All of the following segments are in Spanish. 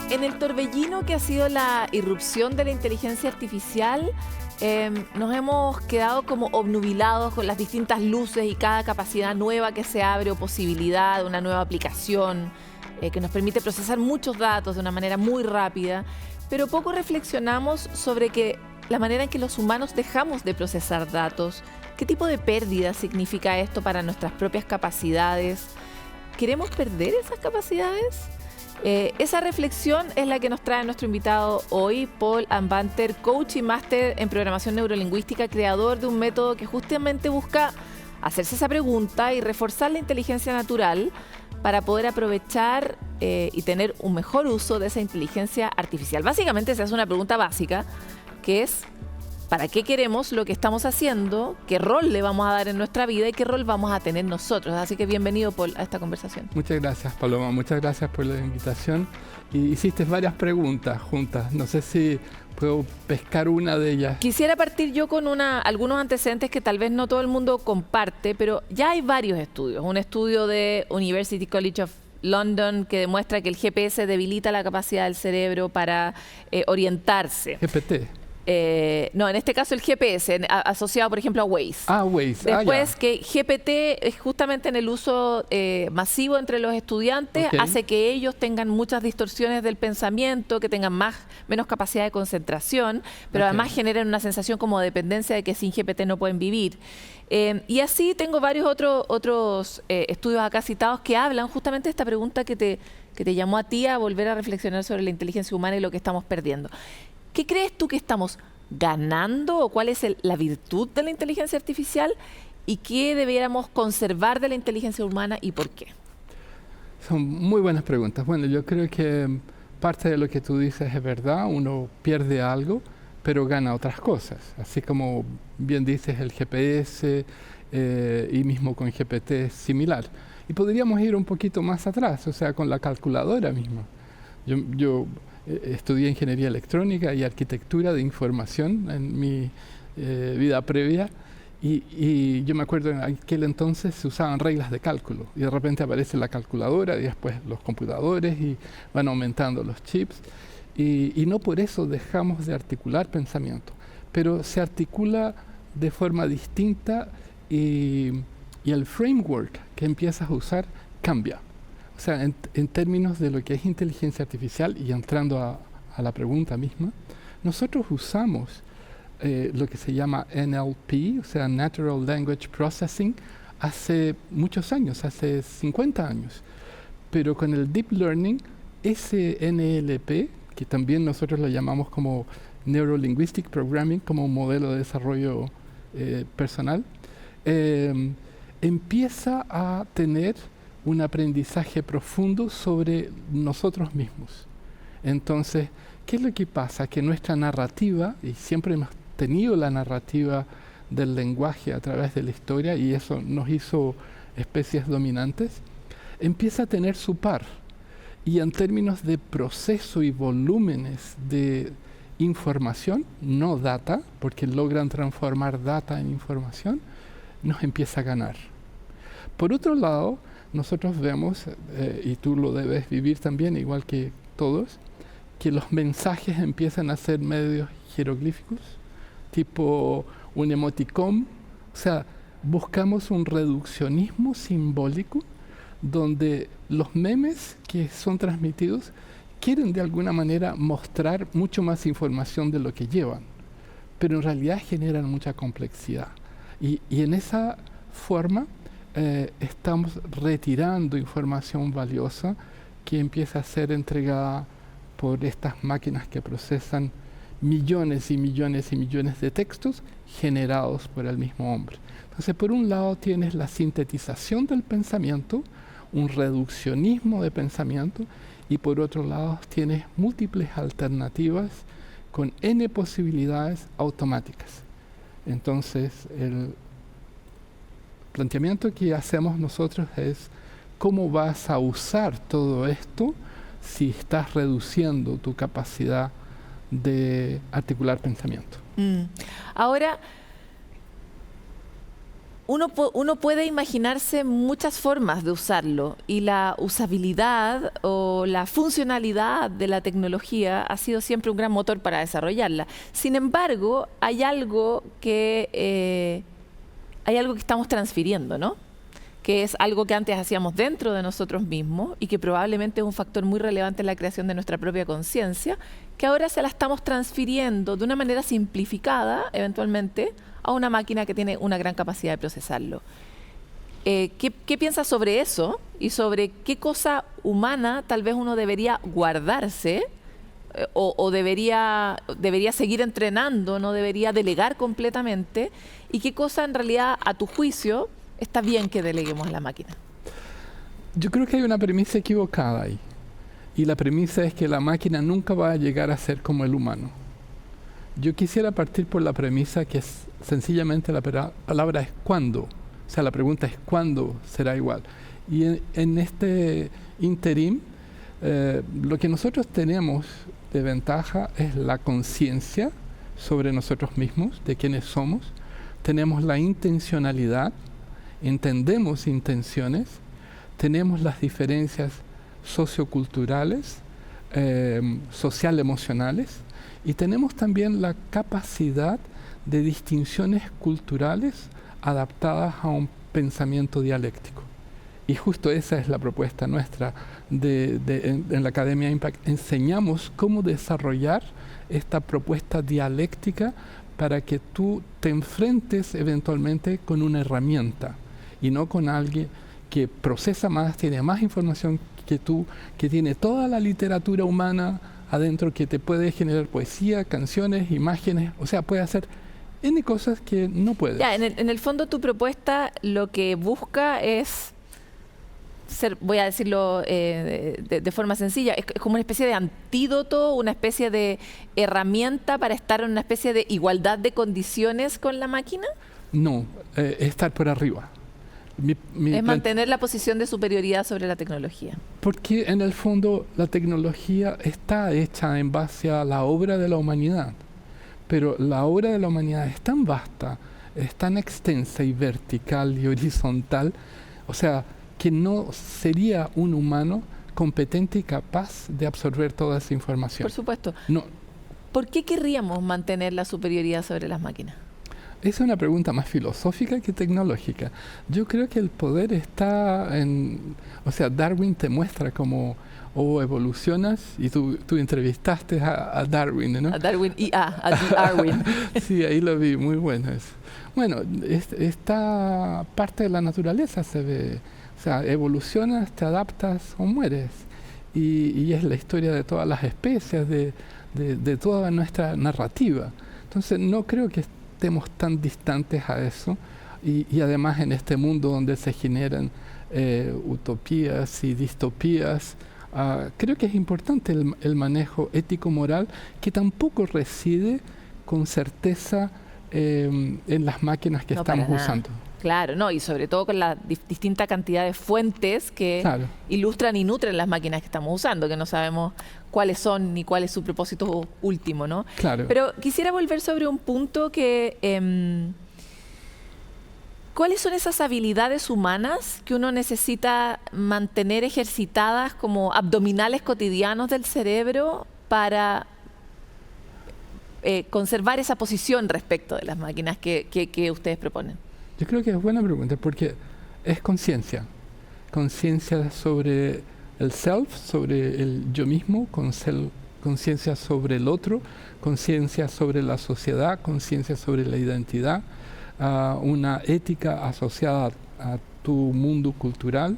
En el torbellino que ha sido la irrupción de la inteligencia artificial, nos hemos quedado como obnubilados con las distintas luces y cada capacidad nueva que se abre o posibilidad de una nueva aplicación que nos permite procesar muchos datos de una manera muy rápida, pero poco reflexionamos sobre la manera en que los humanos dejamos de procesar datos. ¿Qué tipo de pérdida significa esto para nuestras propias capacidades? ¿Queremos perder esas capacidades? Esa reflexión es la que nos trae nuestro invitado hoy, Paul Anwandter, coach y máster en programación neurolingüística, creador de un método que justamente busca hacerse esa pregunta y reforzar la inteligencia natural para poder aprovechar y tener un mejor uso de esa inteligencia artificial. Básicamente se hace una pregunta básica, que es ¿para qué queremos lo que estamos haciendo? ¿Qué rol le vamos a dar en nuestra vida y qué rol vamos a tener nosotros? Así que bienvenido, Paul, a esta conversación. Muchas gracias, Paloma. Muchas gracias por la invitación. Y hiciste varias preguntas juntas. No sé si puedo pescar una de ellas. Quisiera partir yo con algunos antecedentes que tal vez no todo el mundo comparte, pero ya hay varios estudios. Un estudio de University College of London que demuestra que el GPS debilita la capacidad del cerebro para orientarse. GPT. No, en este caso el GPS, asociado por ejemplo a Waze. Waze. Después que GPT, justamente en el uso masivo entre los estudiantes, hace que ellos tengan muchas distorsiones del pensamiento, que tengan menos capacidad de concentración, pero además generan una sensación como de dependencia de que sin GPT no pueden vivir. Y así tengo varios otros estudios acá citados que hablan justamente de esta pregunta que te llamó a ti a volver a reflexionar sobre la inteligencia humana y lo que estamos perdiendo. ¿Qué crees tú que estamos ganando o cuál es la virtud de la inteligencia artificial y qué debiéramos conservar de la inteligencia humana y por qué? Son muy buenas preguntas. Bueno, yo creo que parte de lo que tú dices es verdad. Uno pierde algo, pero gana otras cosas. Así como bien dices, el GPS y mismo con GPT es similar. Y podríamos ir un poquito más atrás, o sea, con la calculadora misma. Yo estudié ingeniería electrónica y arquitectura de información en mi vida previa y yo me acuerdo en aquel entonces se usaban reglas de cálculo y de repente aparece la calculadora y después los computadores y van aumentando los chips y no por eso dejamos de articular pensamiento, pero se articula de forma distinta y el framework que empiezas a usar cambia. O sea, en términos de lo que es inteligencia artificial y entrando a la pregunta misma, nosotros usamos lo que se llama NLP, o sea, Natural Language Processing, hace muchos años, hace 50 años. Pero con el Deep Learning, ese NLP, que también nosotros lo llamamos como Neurolinguistic Programming, como un modelo de desarrollo personal, empieza a tener un aprendizaje profundo sobre nosotros mismos. Entonces, ¿qué es lo que pasa? Que nuestra narrativa, y siempre hemos tenido la narrativa del lenguaje a través de la historia, y eso nos hizo especies dominantes, empieza a tener su par. Y en términos de proceso y volúmenes de información, no data, porque logran transformar data en información, nos empieza a ganar. Por otro lado, nosotros vemos, y tú lo debes vivir también, igual que todos, que los mensajes empiezan a ser medios jeroglíficos, tipo un emoticón. O sea, buscamos un reduccionismo simbólico donde los memes que son transmitidos quieren de alguna manera mostrar mucho más información de lo que llevan, pero en realidad generan mucha complejidad. Y en esa forma estamos retirando información valiosa que empieza a ser entregada por estas máquinas que procesan millones y millones y millones de textos generados por el mismo hombre. Entonces, por un lado tienes la sintetización del pensamiento, un reduccionismo de pensamiento, y por otro lado tienes múltiples alternativas con N posibilidades automáticas. Entonces, el planteamiento que hacemos nosotros es cómo vas a usar todo esto si estás reduciendo tu capacidad de articular pensamiento. Ahora, uno puede imaginarse muchas formas de usarlo y la usabilidad o la funcionalidad de la tecnología ha sido siempre un gran motor para desarrollarla. Sin embargo, hay algo que estamos transfiriendo, ¿no? Que es algo que antes hacíamos dentro de nosotros mismos y que probablemente es un factor muy relevante en la creación de nuestra propia conciencia, que ahora se la estamos transfiriendo de una manera simplificada, eventualmente, a una máquina que tiene una gran capacidad de procesarlo. ¿Qué piensas sobre eso y sobre qué cosa humana tal vez uno debería guardarse o debería seguir entrenando, no debería delegar completamente? ¿Y qué cosa en realidad, a tu juicio, está bien que deleguemos a la máquina? Yo creo que hay una premisa equivocada ahí. Y la premisa es que la máquina nunca va a llegar a ser como el humano. Yo quisiera partir por la premisa que es sencillamente la palabra es cuándo. O sea, la pregunta es cuándo será igual. Y en este interim, lo que nosotros tenemos de ventaja es la conciencia sobre nosotros mismos, de quiénes somos. Tenemos la intencionalidad, entendemos intenciones, tenemos las diferencias socioculturales, social-emocionales, y tenemos también la capacidad de distinciones culturales adaptadas a un pensamiento dialéctico. Y justo esa es la propuesta nuestra en la Academia Impact. Enseñamos cómo desarrollar esta propuesta dialéctica para que tú te enfrentes eventualmente con una herramienta y no con alguien que procesa más, tiene más información que tú, que tiene toda la literatura humana adentro, que te puede generar poesía, canciones, imágenes, o sea, puede hacer N cosas que no puedes. Ya, en el fondo tu propuesta lo que busca es ser, voy a decirlo de forma sencilla, es como una especie de antídoto, una especie de herramienta para estar en una especie de igualdad de condiciones con la máquina. No, estar por arriba. Es mantener la posición de superioridad sobre la tecnología. Porque en el fondo la tecnología está hecha en base a la obra de la humanidad, pero la obra de la humanidad es tan vasta, es tan extensa y vertical y horizontal, o sea, que no sería un humano competente y capaz de absorber toda esa información. Por supuesto. No. ¿Por qué querríamos mantener la superioridad sobre las máquinas? Es una pregunta más filosófica que tecnológica. Yo creo que el poder está en... O sea, Darwin te muestra cómo evolucionas, y tú entrevistaste a Darwin, ¿no? A Darwin a Darwin. Sí, ahí lo vi, muy bueno eso. Bueno, esta parte de la naturaleza se ve. O sea, evolucionas, te adaptas o mueres. Y es la historia de todas las especies, de toda nuestra narrativa. Entonces, no creo que estemos tan distantes a eso, y además en este mundo donde se generan utopías y distopías, creo que es importante el manejo ético-moral, que tampoco reside con certeza en las máquinas que estamos usando. Claro, no, y sobre todo con la distinta cantidad de fuentes que ilustran y nutren las máquinas que estamos usando, que no sabemos cuáles son ni cuál es su propósito último, ¿no? Claro. Pero quisiera volver sobre un punto que... ¿cuáles son esas habilidades humanas que uno necesita mantener ejercitadas como abdominales cotidianos del cerebro para conservar esa posición respecto de las máquinas que ustedes proponen? Yo creo que es buena pregunta, porque es conciencia. Conciencia sobre el self, sobre el yo mismo, conciencia sobre el otro, conciencia sobre la sociedad, conciencia sobre la identidad, una ética asociada a tu mundo cultural,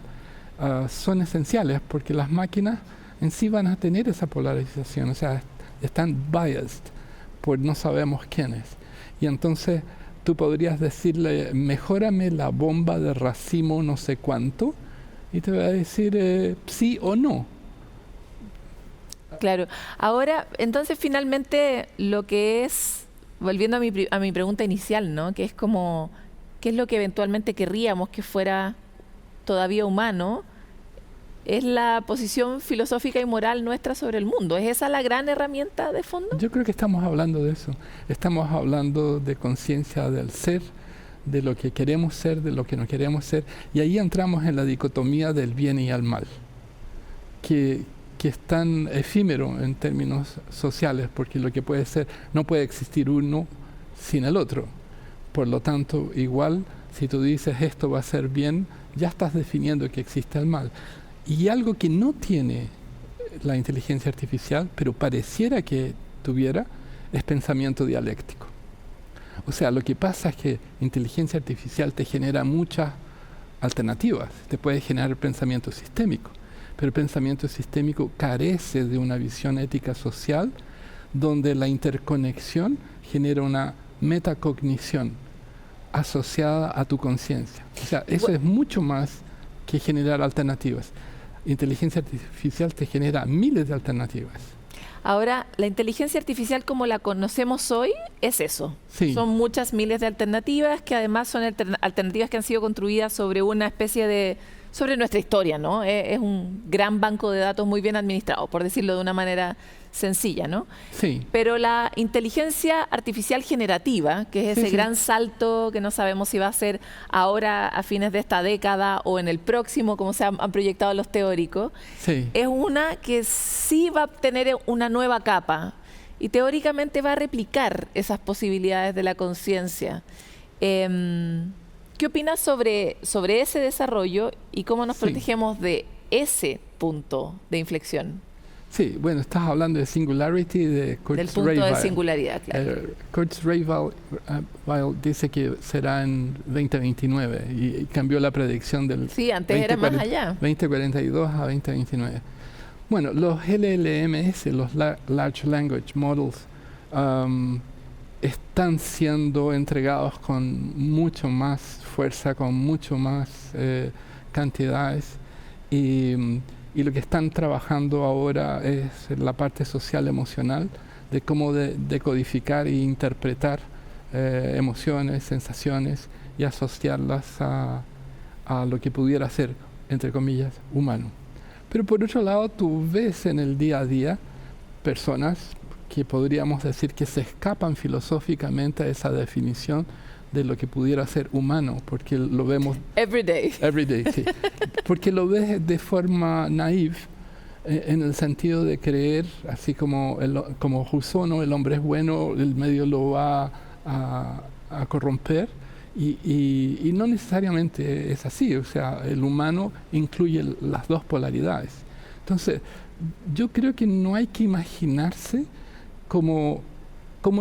son esenciales, porque las máquinas en sí van a tener esa polarización, o sea, están biased por no sabemos quiénes. Y entonces tú podrías decirle, mejórame la bomba de racimo no sé cuánto, y te va a decir sí o no. Claro. Ahora, entonces finalmente lo que es, volviendo a mi pregunta inicial, ¿no? Que es como, ¿qué es lo que eventualmente querríamos que fuera todavía humano? ¿Es la posición filosófica y moral nuestra sobre el mundo? ¿Es esa la gran herramienta de fondo? Yo creo que estamos hablando de eso. Estamos hablando de conciencia del ser, de lo que queremos ser, de lo que no queremos ser, y ahí entramos en la dicotomía del bien y el mal, que es tan efímero en términos sociales, porque lo que puede ser, no puede existir uno sin el otro. Por lo tanto, igual, si tú dices esto va a ser bien, ya estás definiendo que existe el mal. Y algo que no tiene la inteligencia artificial, pero pareciera que tuviera, es pensamiento dialéctico. O sea, lo que pasa es que inteligencia artificial te genera muchas alternativas, te puede generar pensamiento sistémico, pero el pensamiento sistémico carece de una visión ética social donde la interconexión genera una metacognición asociada a tu conciencia. O sea, eso es mucho más que generar alternativas. Inteligencia artificial te genera miles de alternativas. Ahora, la inteligencia artificial como la conocemos hoy es eso. Sí. Son muchas miles de alternativas que además son alternativas que han sido construidas sobre una especie de... sobre nuestra historia, ¿no? Es un gran banco de datos muy bien administrado, por decirlo de una manera sencilla, ¿no? Sí. Pero la inteligencia artificial generativa, que es ese Sí. gran salto que no sabemos si va a ser ahora a fines de esta década o en el próximo, como se han proyectado los teóricos, Sí. es una que sí va a tener una nueva capa y teóricamente va a replicar esas posibilidades de la conciencia. ¿Qué opinas sobre ese desarrollo y cómo nos Sí. protegemos de ese punto de inflexión? Sí, bueno, estás hablando de Singularity, de Del Kurzweil. punto de singularidad, claro. Kurzweil dice que será en 2029 y cambió la predicción del Sí, antes era más allá. 2042 a 2029. Bueno, los LLMS, los Large Language Models, están siendo entregados con mucho más fuerza, con mucho más cantidades, y lo que están trabajando ahora es la parte social emocional de cómo decodificar e interpretar emociones, sensaciones y asociarlas a lo que pudiera ser, entre comillas, humano. Pero por otro lado, tú ves en el día a día personas que podríamos decir que se escapan filosóficamente a esa definición de lo que pudiera ser humano, porque lo vemos... Every day. Every day, sí. Porque lo ves de forma naive, en el sentido de creer, así como Rousseau, ¿no? El hombre es bueno, el medio lo va a corromper, y no necesariamente es así. O sea, el humano incluye las dos polaridades. Entonces, yo creo que no hay que imaginarse cómo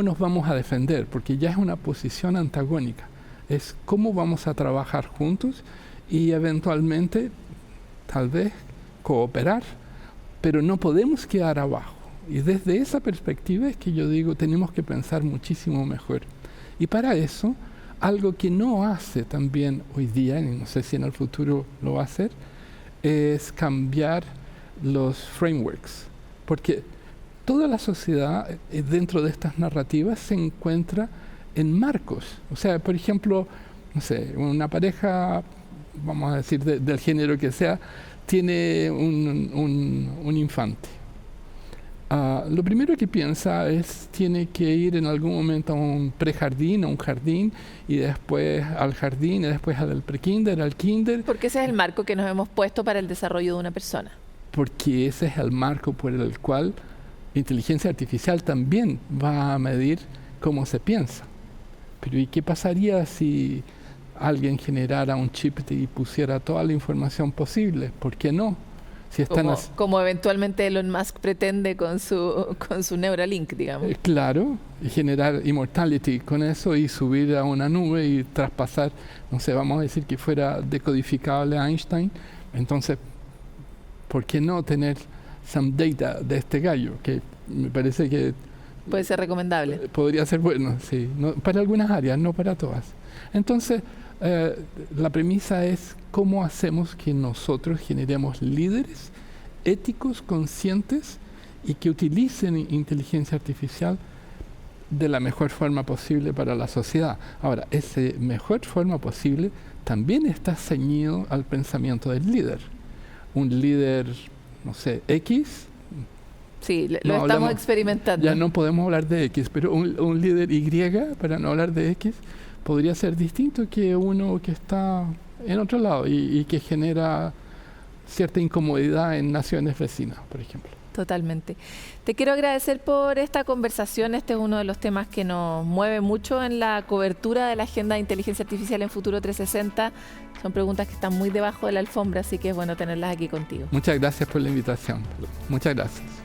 nos vamos a defender, porque ya es una posición antagónica. Es cómo vamos a trabajar juntos y eventualmente, tal vez, cooperar, pero no podemos quedar abajo. Y desde esa perspectiva es que yo digo, tenemos que pensar muchísimo mejor. Y para eso, algo que no hace también hoy día, y no sé si en el futuro lo va a hacer, es cambiar los frameworks. Porque toda la sociedad, dentro de estas narrativas, se encuentra en marcos. O sea, por ejemplo, no sé, una pareja, vamos a decir, del género que sea, tiene un infante. Lo primero que piensa es, tiene que ir en algún momento a un prejardín, a un jardín, y después al jardín, y después al prekinder, al kinder. Porque ese es el marco que nos hemos puesto para el desarrollo de una persona. Porque ese es el marco por el cual inteligencia artificial también va a medir cómo se piensa. Pero ¿y qué pasaría si alguien generara un chip y pusiera toda la información posible? ¿Por qué no? Si están como eventualmente Elon Musk pretende con su Neuralink, digamos. Claro, y generar immortality con eso y subir a una nube y traspasar, no sé, vamos a decir que fuera decodificable a Einstein. Entonces, ¿por qué no tener some data de este gallo? Que me parece que puede ser recomendable. Podría ser bueno, sí. No, para algunas áreas, no para todas. Entonces, la premisa es cómo hacemos que nosotros generemos líderes éticos, conscientes y que utilicen inteligencia artificial de la mejor forma posible para la sociedad. Ahora, esa mejor forma posible también está ceñido al pensamiento del líder. Un líder, no sé, X. Sí, lo estamos experimentando. Ya no podemos hablar de X, pero un líder Y, para no hablar de X, podría ser distinto que uno que está en otro lado y que genera cierta incomodidad en naciones vecinas, por ejemplo. Totalmente. Te quiero agradecer por esta conversación. Este es uno de los temas que nos mueve mucho en la cobertura de la agenda de inteligencia artificial en Futuro 360. Son preguntas que están muy debajo de la alfombra, así que es bueno tenerlas aquí contigo. Muchas gracias por la invitación. Muchas gracias.